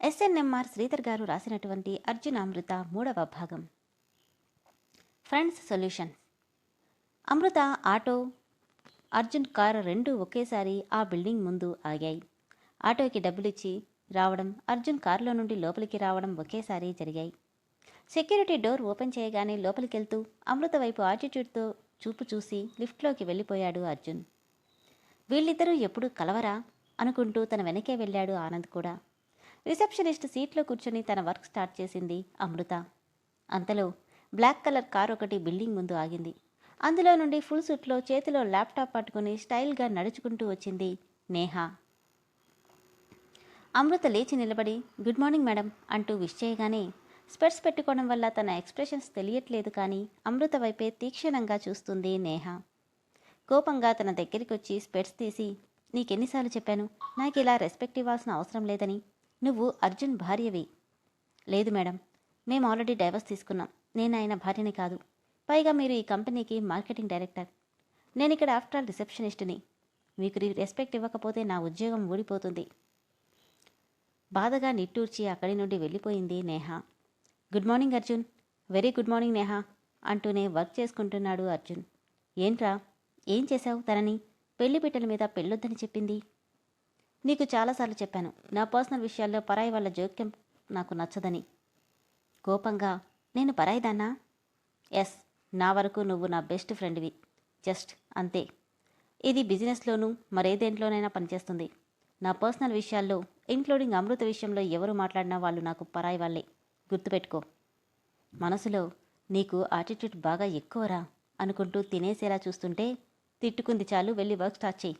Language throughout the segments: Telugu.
ఎస్ఎన్ఎంఆర్ శ్రీధర్ గారు రాసినటువంటి అర్జున్ అమృత 3వ భాగం. Friends solutions. Amrutha auto, Arjun car రెండూ ఒకేసారి ఆ బిల్డింగ్ ముందు ఆగాయి. ఆటోకి డబ్బులిచ్చి రావడం, అర్జున్ కారులో నుండి లోపలికి రావడం ఒకేసారి జరిగాయి. సెక్యూరిటీ డోర్ ఓపెన్ చేయగానే లోపలికెళ్తూ అమృత వైపు ఆటిట్యూడ్తో చూపు చూసి లిఫ్ట్లోకి వెళ్ళిపోయాడు అర్జున్. వీళ్ళిద్దరూ ఎప్పుడూ కలవరా అనుకుంటూ తన వెనకే వెళ్ళాడు ఆనంద్ కూడా. రిసెప్షనిస్ట్ సీట్లో కూర్చొని తన వర్క్ స్టార్ట్ చేసింది అమృత. అంతలో బ్లాక్ కలర్ కార్ ఒకటి బిల్డింగ్ ముందు ఆగింది. అందులో నుండి ఫుల్ సూట్లో చేతిలో ల్యాప్టాప్ పట్టుకుని స్టైల్గా నడుచుకుంటూ వచ్చింది నేహ. అమృత లేచి నిలబడి గుడ్ మార్నింగ్ మేడం అంటూ విష్ చేయగానే స్పెట్స్ పెట్టుకోవడం వల్ల తన ఎక్స్ప్రెషన్స్ తెలియట్లేదు, కానీ అమృత వైపే తీక్షణంగా చూస్తుంది నేహ. కోపంగా తన దగ్గరికి వచ్చి స్పెట్స్ తీసి, నీకెన్నిసార్లు చెప్పాను నాకు ఇలా రెస్పెక్ట్ ఇవ్వాల్సిన అవసరం లేదని? నువ్వు అర్జున్ భార్యవి. లేదు మేడం, మేము ఆల్రెడీ డైవర్స్ తీసుకున్నాం. నేను ఆయన భార్యని కాదు. పైగా మీరు ఈ కంపెనీకి మార్కెటింగ్ డైరెక్టర్. నేను ఇక్కడ ఆఫ్టర్ ఆల్ రిసెప్షనిస్ట్ని. మీకు రెస్పెక్ట్ ఇవ్వకపోతే నా ఉద్యోగం ఊడిపోతుంది. బాధగా నిట్టూర్చి అక్కడి నుండి వెళ్ళిపోయింది Neha. Good morning Arjun. Very good morning Neha అంటూనే వర్క్ చేసుకుంటున్నాడు అర్జున్. ఏంట్రా, ఏం చేశావు? తనని పెళ్లిపీటల మీద పెళ్ళొద్దని చెప్పింది. నీకు చాలాసార్లు చెప్పాను, నా పర్సనల్ విషయాల్లో పరాయి వాళ్ళ జోక్యం నాకు నచ్చదని. కోపంగా, నేను పరాయిదాన్నా? ఎస్, నా వరకు నువ్వు నా బెస్ట్ ఫ్రెండ్వి. జస్ట్ అంతే. ఇది బిజినెస్లోనూ మరేదేంట్లోనైనా పనిచేస్తుంది. నా పర్సనల్ విషయాల్లో, ఇంక్లూడింగ్ అమృత విషయంలో ఎవరు మాట్లాడినా వాళ్ళు నాకు పరాయి వాళ్ళే. గుర్తుపెట్టుకో. మనసులో నీకు యాటిట్యూడ్ బాగా ఎక్కువరా అనుకుంటూ తినేసేలా చూస్తుంటే, తిట్టుకుంది చాలు, వెళ్ళి వర్క్ స్టార్ట్ చేయి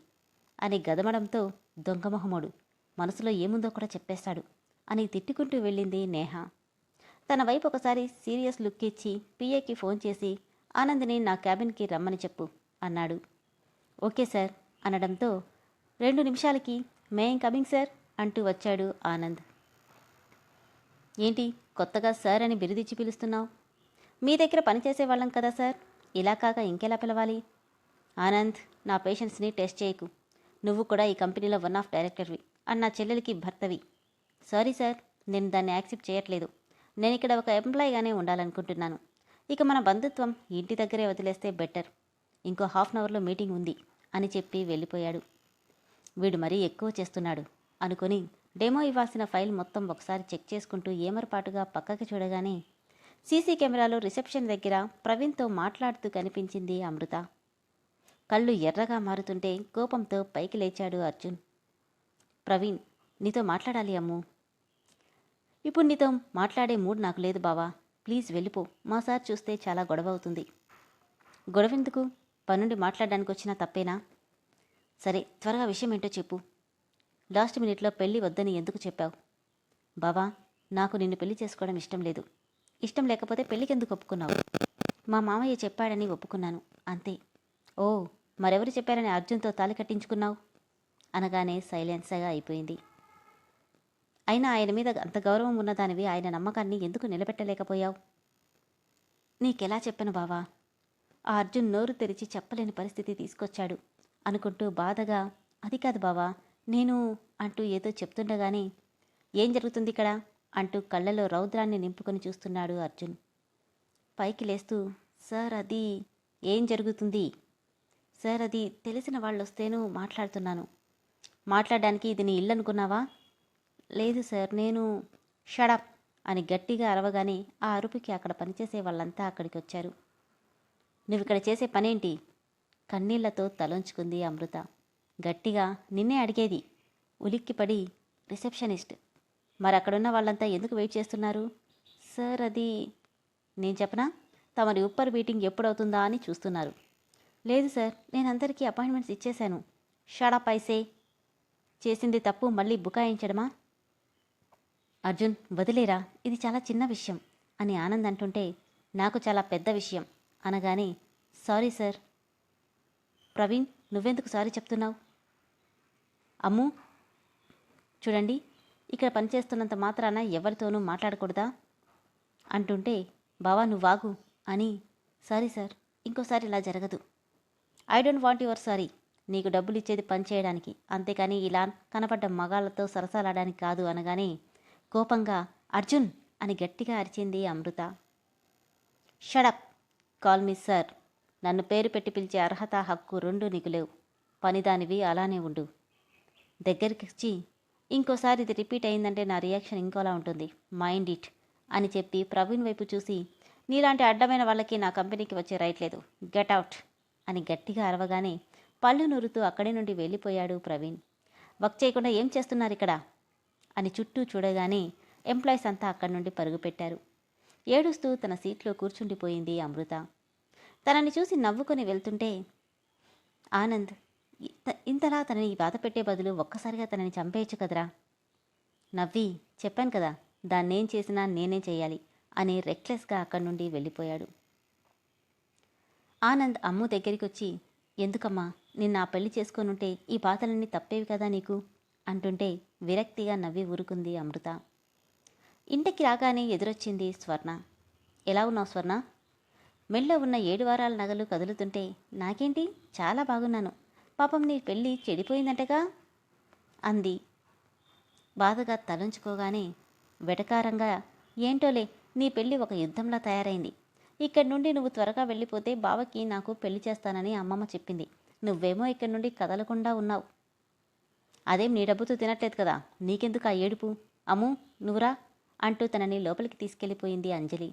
అని గదమడంతో దొంగమొహముడు మనసులో ఏముందో కూడా చెప్పేస్తాడు అని తిట్టుకుంటూ వెళ్ళింది నేహ. తన వైపు ఒకసారి సీరియస్ లుక్ ఇచ్చి పిఏకి ఫోన్ చేసి ఆనంద్ని నా క్యాబిన్కి రమ్మని చెప్పు అన్నాడు. ఓకే సార్ అనడంతో 2 నిమిషాలకి మే కమింగ్ సార్ అంటూ వచ్చాడు ఆనంద్. ఏంటి కొత్తగా సార్ అని బిరుదిచ్చి పిలుస్తున్నావు? మీ దగ్గర పనిచేసే వాళ్ళం కదా సార్, ఇలా కాక ఇంకెలా పిలవాలి? ఆనంద్, నా పేషెంట్స్ని టెస్ట్ చేయకు. నువ్వు కూడా ఈ కంపెనీలో వన్ ఆఫ్ డైరెక్టర్వి, అన్న చెల్లెలికి భర్తవి. సారీ సార్, నేను దాన్ని యాక్సెప్ట్ చేయట్లేదు. నేను ఇక్కడ ఒక ఎంప్లాయీగానే ఉండాలనుకుంటున్నాను. ఇక మన బంధుత్వం ఇంటి దగ్గరే వదిలేస్తే బెటర్. ఇంకో హాఫ్ అన్ అవర్లో మీటింగ్ ఉంది అని చెప్పి వెళ్ళిపోయాడు. వీడు మరీ ఎక్కువ చేస్తున్నాడు అనుకుని డెమో ఇవ్వాల్సిన ఫైల్ మొత్తం ఒకసారి చెక్ చేసుకుంటూ ఏమరపాటుగా పక్కకి చూడగానే సీసీ కెమెరాలో రిసెప్షన్ దగ్గర ప్రవీణ్తో మాట్లాడుతూ కనిపించింది అమృత. కళ్ళు ఎర్రగా మారుతుంటే కోపంతో పైకి లేచాడు అర్జున్. ప్రవీణ్, నీతో మాట్లాడాలి అమ్ము. ఇప్పుడు నీతో మాట్లాడే మూడ్ నాకు లేదు బావా. ప్లీజ్ వెళ్ళిపో. మా సార్ చూస్తే చాలా గొడవ అవుతుంది. గొడవెందుకు? పనుండి మాట్లాడడానికి వచ్చినా తప్పేనా? సరే, త్వరగా విషయం ఏంటో చెప్పు. లాస్ట్ మినిట్లో పెళ్ళి వద్దని ఎందుకు చెప్పావు? బావా, నాకు నిన్ను పెళ్లి చేసుకోవడం ఇష్టం లేదు. ఇష్టం లేకపోతే పెళ్ళికెందుకు ఒప్పుకున్నావు? మా మామయ్య చెప్పాడని ఒప్పుకున్నాను, అంతే. ఓ, మరెవరు చెప్పారని అర్జున్తో తాళి కట్టించుకున్నావు అనగానే సైలెన్స్గా అయిపోయింది. అయినా ఆయన మీద అంత గౌరవం ఉన్నదానివి ఆయన నమ్మకాన్ని ఎందుకు నిలబెట్టలేకపోయావు? నీకెలా చెప్పను బావా? ఆ అర్జున్ నోరు తెరిచి చెప్పలేని పరిస్థితి తీసుకొచ్చాడు అనుకుంటూ బాధగా, అది కాదు బావా, నేను అంటూ ఏదో చెప్తుండగానే ఏం జరుగుతుంది ఇక్కడ అంటూ కళ్ళలో రౌద్రాన్ని నింపుకొని చూస్తున్నాడు అర్జున్. పైకి లేస్తూ, సార్ అది ఏం జరుగుతుంది? సార్ అది తెలిసిన వాళ్ళు వస్తేనూ మాట్లాడుతున్నాను. మాట్లాడడానికి ఇది నీ ఇల్లు అనుకున్నావా? లేదు సార్, నేను. షడప్ అని గట్టిగా అరవగానే ఆ అరుపుకి అక్కడ పనిచేసే వాళ్ళంతా అక్కడికి వచ్చారు. నువ్విక్కడ చేసే పనేంటి? కన్నీళ్లతో తలొంచుకుంది అమృత. గట్టిగా, నిన్నే అడిగేది. ఉలిక్కిపడి, రిసెప్షనిస్ట్. మరి అక్కడున్న వాళ్ళంతా ఎందుకు వెయిట్ చేస్తున్నారు? సార్ అది. నేను చెప్పనా? తమరి ఉప్పర్ మీటింగ్ ఎప్పుడవుతుందా అని చూస్తున్నారు. లేదు సార్, నేను అందరికీ అపాయింట్మెంట్స్ ఇచ్చేశాను. షడప్ ఐసే. చేసింది తప్పు మళ్ళీ బుకాయించడమా? అర్జున్, వదిలేరా, ఇది చాలా చిన్న విషయం అని ఆనంద్ అంటుంటే, నాకు చాలా పెద్ద విషయం అనగానే సారీ సార్. ప్రవీణ్, నువ్వెందుకు సారీ చెప్తున్నావు? అమ్ము, చూడండి, ఇక్కడ పనిచేస్తున్నంత మాత్రాన ఎవరితోనూ మాట్లాడకూడదా అంటుంటే, బావా నువ్వాగు అని, సారీ సార్, ఇంకోసారి ఇలా జరగదు. I don't want your sorry. నీకు డబ్బులు ఇచ్చేది పని చేయడానికి, అంతేకాని ఇలా కనపడ్డ మగాళ్లతో సరసాలాడడానికి కాదు అనగానే కోపంగా అర్జున్ అని గట్టిగా అరిచింది Amrutha. Shut up, call me sir. నన్ను పేరు పెట్టి పిలిచే అర్హత, హక్కు రెండూ నీకు లేవు. పనిదానివి అలానే ఉండు. దగ్గరికి వచ్చి ఇంకోసారి ఇది రిపీట్ అయిందంటే నా రియాక్షన్ ఇంకోలా ఉంటుంది. మైండ్ ఇట్ అని చెప్పి ప్రవీణ్ వైపు చూసి, నీలాంటి అడ్డమైన వాళ్ళకి నా కంపెనీకి వచ్చే రైట్ లేదు. గెట్ అవుట్ అని గట్టిగా అరవగానే పళ్ళు నూరుతూ అక్కడి నుండి వెళ్ళిపోయాడు ప్రవీణ్. వర్క్ చేయకుండా ఏం చేస్తున్నారు ఇక్కడ అని చుట్టూ చూడగానే ఎంప్లాయీస్ అంతా అక్కడి నుండి పరుగుపెట్టారు. ఏడుస్తూ తన సీట్లో కూర్చుండిపోయింది అమృత. తనని చూసి నవ్వుకొని వెళ్తుంటే ఆనంద్ ఇంతలా తనని బాధ పెట్టే బదులు ఒక్కసారిగా తనని చంపేయచ్చు కదరా. నవ్వి చెప్పాను కదా, దాన్నేం చేసినా నేనే చేయాలి అని రెక్లెస్గా అక్కడి నుండి వెళ్ళిపోయాడు. ఆనంద్ అమ్ము దగ్గరికి వచ్చి, ఎందుకమ్మా నిన్న ఆ పెళ్లి చేసుకొనుంటే ఈ బాధలన్నీ తప్పేవి కదా నీకు అంటుంటే విరక్తిగా నవ్వి ఊరుకుంది అమృత. ఇంటికి రాగానే ఎదురొచ్చింది స్వర్ణ. ఎలా ఉన్నావు స్వర్ణ? మెళ్ళో ఉన్న 7 వారాల నగలు కదులుతుంటే, నాకేంటి చాలా బాగున్నాను. పాపం నీ పెళ్ళి చెడిపోయిందంటగా అంది. బాధగా తలంచుకోగానే వెటకారంగా, ఏంటోలే నీ పెళ్ళి ఒక యుద్ధంలా తయారైంది. ఇక్కడి నుండి నువ్వు త్వరగా వెళ్ళిపోతే బావకి నాకు పెళ్లి చేస్తానని అమ్మమ్మ చెప్పింది. నువ్వేమో ఇక్కడి నుండి కదలకుండా ఉన్నావు. అదేం నీ డబ్బుతో తినట్లేదు కదా, నీకెందుకు ఆ ఏడుపు? అమ్ము నువ్వురా అంటూ తనని లోపలికి తీసుకెళ్ళిపోయింది అంజలి.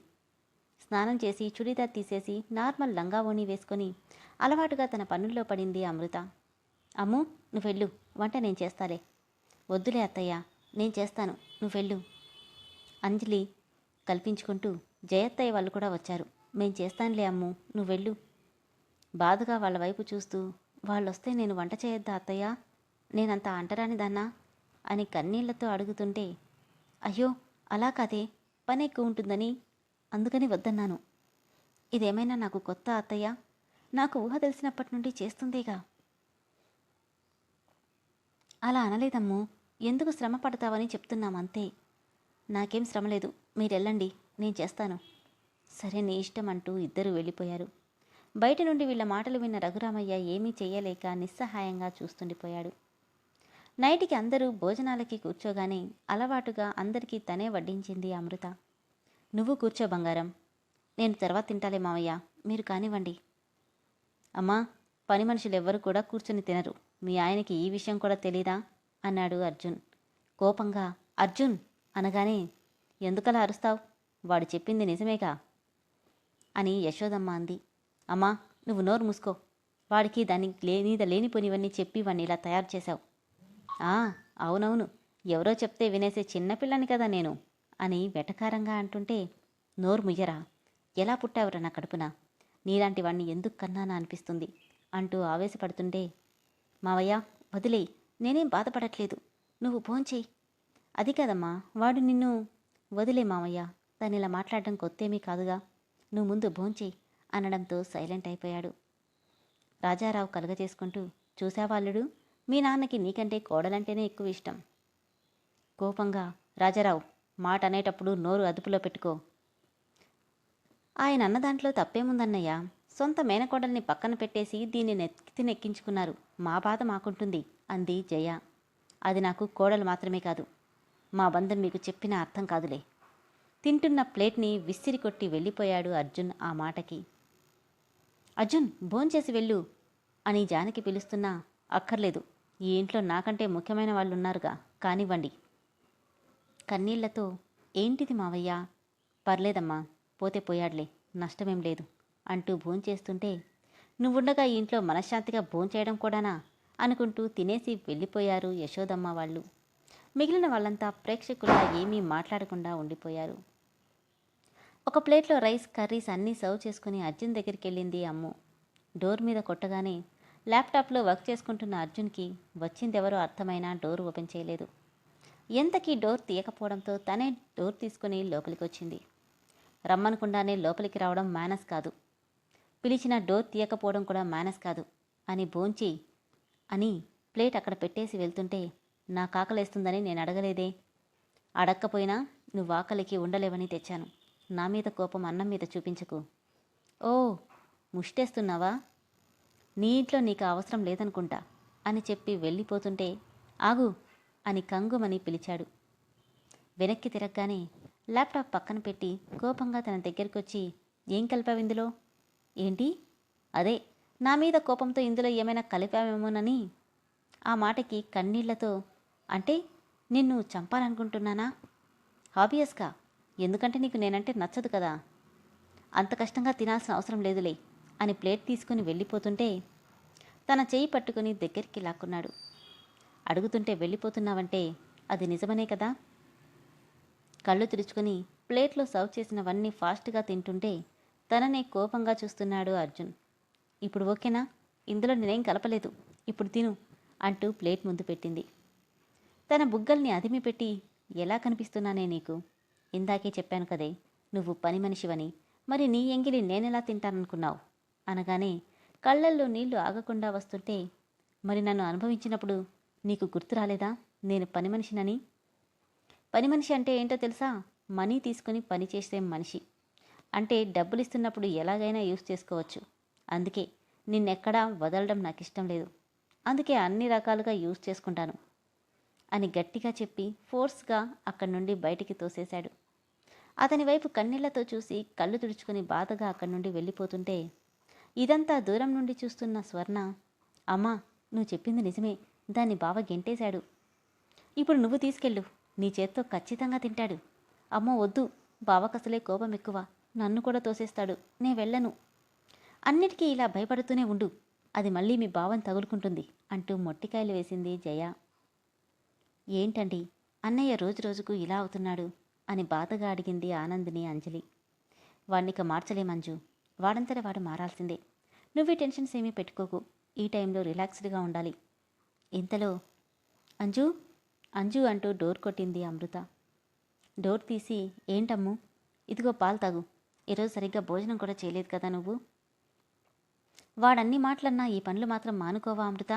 స్నానం చేసి చుడీదార్ తీసేసి నార్మల్ లంగా ఓణి వేసుకొని అలవాటుగా తన పనుల్లో పడింది అమృత. అమ్ము నువ్వెళ్ళు, వంట నేను చేస్తాలే. వద్దులే అత్తయ్య, నేను చేస్తాను, నువ్వెళ్ళు. అంజలి కల్పించుకుంటూ, జయత్తయ్య వాళ్ళు కూడా వచ్చారు, మేం చేస్తానులే అమ్ము, నువ్వెళ్ళు. బాధగా వాళ్ళ వైపు చూస్తూ, వాళ్ళొస్తే నేను వంట చేయొద్దా అత్తయ్య? నేనంత అంటరాని దాన్నా అని కన్నీళ్లతో అడుగుతుంటే, అయ్యో అలా కాదే, పని ఎక్కువ ఉంటుందని అందుకని వద్దన్నాను. ఇదేమైనా నాకు కొత్త అత్తయ్య? నాకు ఊహ తెలిసినప్పటి నుండి చేస్తుందేగా. అలా అనలేదమ్ము, ఎందుకు శ్రమ పడతావని చెప్తున్నామంతే. నాకేం శ్రమ లేదు, మీరెళ్ళండి, నేను చేస్తాను. సరే నీ ఇష్టం అంటూ ఇద్దరూ వెళ్ళిపోయారు. బయట నుండి వీళ్ళ మాటలు విన్న రఘురామయ్య ఏమీ చెయ్యలేక నిస్సహాయంగా చూస్తుండిపోయాడు. నైటికి అందరూ భోజనాలకి కూర్చోగానే అలవాటుగా అందరికీ తనే వడ్డించింది అమృత. నువ్వు కూర్చో బంగారం, నేను తర్వాత తింటాలే మావయ్య, మీరు కానివ్వండి. అమ్మా, పని మనుషులెవ్వరూ కూడా కూర్చుని తినరు, మీ ఆయనకి ఈ విషయం కూడా తెలీదా అన్నాడు అర్జున్ కోపంగా. అర్జున్ అనగానే, ఎందుకలా అరుస్తావు, వాడు చెప్పింది నిజమేగా అని యశోదమ్మ అంది. అమ్మా నువ్వు నోరు మూసుకో, వాడికి దాని లేనిపోనివన్నీ చెప్పి వాడిని ఇలా తయారు చేశావు. అవునవును, ఎవరో చెప్తే వినేసే చిన్నపిల్లని కదా నేను అని వెటకారంగా అంటుంటే, నోరు ముయ్యరా, ఎలా పుట్టావురా నా కడుపున, నీలాంటి వాణ్ణి ఎందుకు కన్నానా అనిపిస్తుంది అంటూ ఆవేశపడుతుంటే, మావయ్య వదిలేయి, నేనేం బాధపడట్లేదు, నువ్వు భోంచేయి. అది కాదమ్మా, వాడు నిన్ను. వదిలే మావయ్య, తను ఇలా మాట్లాడడం కొత్తేమీ కాదుగా, నువ్వు ముందు భోంచేయి అనడంతో సైలెంట్ అయిపోయాడు. రాజారావు కలగజేసుకుంటూ, చూశావాళ్ళుడు, మీ నాన్నకి నీకంటే కోడలంటేనే ఎక్కువ ఇష్టం. కోపంగా, రాజారావు మాట అనేటప్పుడు నోరు అదుపులో పెట్టుకో. ఆయన అన్న దాంట్లో తప్పేముందన్నయ్యా, సొంత మేనకోడల్ని పక్కన పెట్టేసి దీన్ని నెక్కించుకున్నారు, మా బాధ మాకుంటుంది అంది జయ. అది నాకు కోడలు మాత్రమే కాదు, మా బంధం మీకు చెప్పినా అర్థం కాదులే. తింటున్న ప్లేట్ని విసిరి కొట్టి వెళ్ళిపోయాడు అర్జున్ ఆ మాటకి. అర్జున్ భోంచేసి వెళ్ళు అని జానకి పిలుస్తున్నా, అక్కర్లేదు, ఈ ఇంట్లో నాకంటే ముఖ్యమైన వాళ్ళున్నారుగా, కానివ్వండి. కన్నీళ్లతో, ఏంటిది మావయ్య? పర్లేదమ్మా, పోతే పోయాడులే, నష్టమేం లేదు అంటూ భోంచేస్తుంటే, నువ్వుండగా ఈ ఇంట్లో మనశ్శాంతిగా భోంచేయడం కూడానా అనుకుంటూ తినేసి వెళ్ళిపోయారు యశోదమ్మ వాళ్ళు. మిగిలిన వాళ్ళంతా ప్రేక్షకుల్లా ఏమీ మాట్లాడకుండా ఉండిపోయారు. ఒక ప్లేట్లో రైస్, కర్రీస్ అన్నీ సర్వ్ చేసుకుని అర్జున్ దగ్గరికి వెళ్ళింది అమ్ము. డోర్ మీద కొట్టగానే ల్యాప్టాప్లో వర్క్ చేసుకుంటున్న అర్జున్కి వచ్చిందెవరో అర్థమైనా డోర్ ఓపెన్ చేయలేదు. ఎంతకీ డోర్ తీయకపోవడంతో తనే డోర్ తీసుకుని లోపలికి వచ్చింది. రమ్మనకుండానే లోపలికి రావడం మేనస్ కాదు, పిలిచిన డోర్ తీయకపోవడం కూడా మేనస్ కాదు అని భోంచేయి అని ప్లేట్ అక్కడ పెట్టేసి వెళ్తుంటే, నా కాకలేస్తుందని నేను అడగలేదే, అడక్కపోయినా నువ్వు ఆకలికి ఉండలేవని తెచ్చాను, నా మీద కోపం అన్నం మీద చూపించకు. ఓ ముష్టేస్తున్నావా, నీ ఇంట్లో నీకు అవసరం లేదనుకుంటా అని చెప్పి వెళ్ళిపోతుంటే, ఆగు అని కంగుమని పిలిచాడు. వెనక్కి తిరగగానే ల్యాప్టాప్ పక్కన పెట్టి కోపంగా తన దగ్గరికి వచ్చి, ఏం కలిపావు ఇందులో? ఏంటి? అదే, నా మీద కోపంతో ఇందులో ఏమైనా కలిపావేమోనని. ఆ మాటకి కన్నీళ్లతో, అంటే నిన్ను చంపాలనుకుంటున్నానా? హాబియస్గా, ఎందుకంటే నీకు నేనంటే నచ్చదు కదా. అంత కష్టంగా తినాల్సిన అవసరం లేదులే అని ప్లేట్ తీసుకుని వెళ్ళిపోతుంటే తన చెయ్యి పట్టుకుని దగ్గరికి లాక్కున్నాడు. అడుగుతుంటే వెళ్ళిపోతున్నావంటే అది నిజమనే కదా. కళ్ళు తెరుచుకుని ప్లేట్లో సర్వ్ చేసినవన్నీ ఫాస్ట్గా తింటుంటే తననే కోపంగా చూస్తున్నాడు అర్జున్. ఇప్పుడు ఓకేనా? ఇందులో నేనేం కలపలేదు, ఇప్పుడు తిను అంటూ ప్లేట్ ముందు పెట్టింది. తన బుగ్గల్ని అదిమి పెట్టి, ఎలా కనిపిస్తున్నానే నీకు? ఇందాకే చెప్పాను కదే నువ్వు పని మనిషివని, మరి నీ ఎంగిలి నేనెలా తింటాననుకున్నావు అనగానే కళ్ళల్లో నీళ్లు ఆగకుండా వస్తుంటే, మరి నన్ను అనుభవించినప్పుడు నీకు గుర్తు రాలేదా నేను పని మనిషినని? పని మనిషి అంటే ఏంటో తెలుసా? మనీ తీసుకుని పని చేసే మనిషి. అంటే డబ్బులు ఇస్తున్నప్పుడు ఎలాగైనా యూజ్ చేసుకోవచ్చు. అందుకే నిన్నెక్కడా వదలడం నాకు ఇష్టం లేదు. అందుకే అన్ని రకాలుగా యూజ్ చేసుకుంటాను అని గట్టిగా చెప్పి ఫోర్స్గా అక్కడి నుండి బయటికి తోసేశాడు. అతని వైపు కన్నీళ్లతో చూసి కళ్ళు తుడుచుకుని బాధగా అక్కడి నుండి వెళ్ళిపోతుంటే ఇదంతా దూరం నుండి చూస్తున్న స్వర్ణ, అమ్మా నువ్వు చెప్పింది నిజమే, దాన్ని బావ గెంటేశాడు. ఇప్పుడు నువ్వు తీసుకెళ్ళు, నీ చేత్తో ఖచ్చితంగా తింటాడు. అమ్మో వద్దు, బావకసలే కోపం ఎక్కువ, నన్ను కూడా తోసేస్తాడు, నే వెళ్ళను. అన్నిటికీ ఇలా భయపడుతూనే ఉండు, అది మళ్ళీ మీ బావని తగులుకుంటుంది అంటూ మొట్టికాయలు వేసింది జయ. ఏంటండి అన్నయ్య రోజురోజుకు ఇలా అవుతున్నాడు అని బాధగా అడిగింది ఆనందిని అంజలి. వాడినిక మార్చలే మంజు, వాడంతట వాడు మారాల్సిందే. నువ్వే టెన్షన్స్ ఏమీ పెట్టుకోకు, ఈ టైంలో రిలాక్స్డ్గా ఉండాలి. ఇంతలో అంజు అంజు అంటూ డోర్ కొట్టింది అమృత. డోర్ తీసి, ఏంటమ్ము, ఇదిగో పాలు తాగు, ఈరోజు సరిగ్గా భోజనం కూడా చేయలేదు కదా నువ్వు. వాడన్ని మాటలన్నా ఈ పనులు మాత్రం మానుకోవా అమృత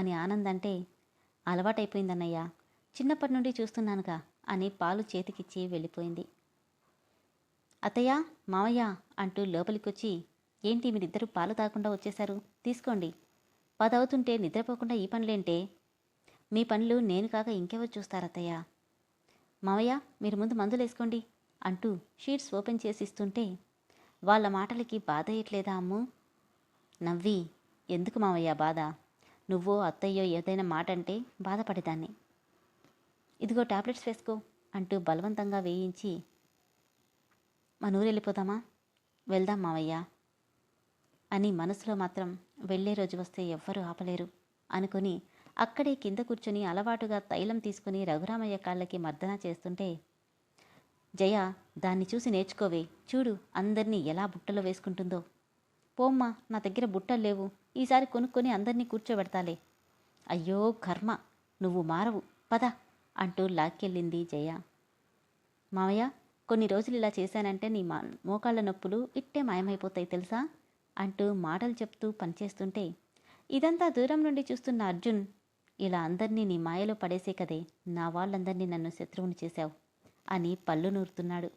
అని ఆనందంటే, అలవాటైపోయిందన్నయ్యా, చిన్నప్పటి నుండి చూస్తున్నానుగా అని పాలు చేతికిచ్చి వెళ్ళిపోయింది. అత్తయ్య, మావయ్య అంటూ లోపలికొచ్చి, ఏంటి మీరిద్దరూ పాలు తాగకుండా వచ్చేశారు, తీసుకోండి. 10 అవుతుంటే నిద్రపోకుండా ఈ పనులేంటే? మీ పనులు నేను కాక ఇంకెవరు చూస్తారత్తయ్య. మావయ్య మీరు ముందు మందులేసుకోండి అంటూ షీట్స్ ఓపెన్ చేసి ఇస్తుంటే, వాళ్ళ మాటలకి బాధ అయ్యట్లేదా అమ్ము? నవ్వి, ఎందుకు మావయ్య బాధ, నువ్వో అత్తయ్యో ఏదైనా మాట అంటే బాధపడేదాన్ని. ఇదిగో టాబ్లెట్స్ వేసుకో అంటూ బలవంతంగా వేయించి, మన ఊరు వెళ్ళిపోదామా? వెళ్దాం మావయ్య అని మనసులో మాత్రం వెళ్లే రోజు వస్తే ఎవ్వరూ ఆపలేరు అనుకుని అక్కడే కింద కూర్చొని అలవాటుగా తైలం తీసుకుని రఘురామయ్య కాళ్ళకి మర్దన చేస్తుంటే, జయ దాన్ని చూసి నేర్చుకోవే, చూడు అందరినీ ఎలా బుట్టలో వేసుకుంటుందో. పోమ్మా, నా దగ్గర బుట్టలు లేవు, ఈసారి కొనుక్కొని అందరినీ కూర్చోబెడతాలే. అయ్యో కర్మ, నువ్వు మారవు, పద అంటూ లాక్కెళ్ళింది జయ. మావయ్య కొన్ని రోజులు ఇలా చేశానంటే నీ మోకాళ్ళ నొప్పులు ఇట్టే మాయమైపోతాయి తెలుసా అంటూ మాటలు చెప్తూ పనిచేస్తుంటే, ఇదంతా దూరం నుండి చూస్తున్న అర్జున్, ఇలా అందరినీ నీ మాయలో పడేసే కదే నా వాళ్ళందరినీ నన్ను శత్రువుని చేశావు అని పళ్ళు నూరుతున్నాడు.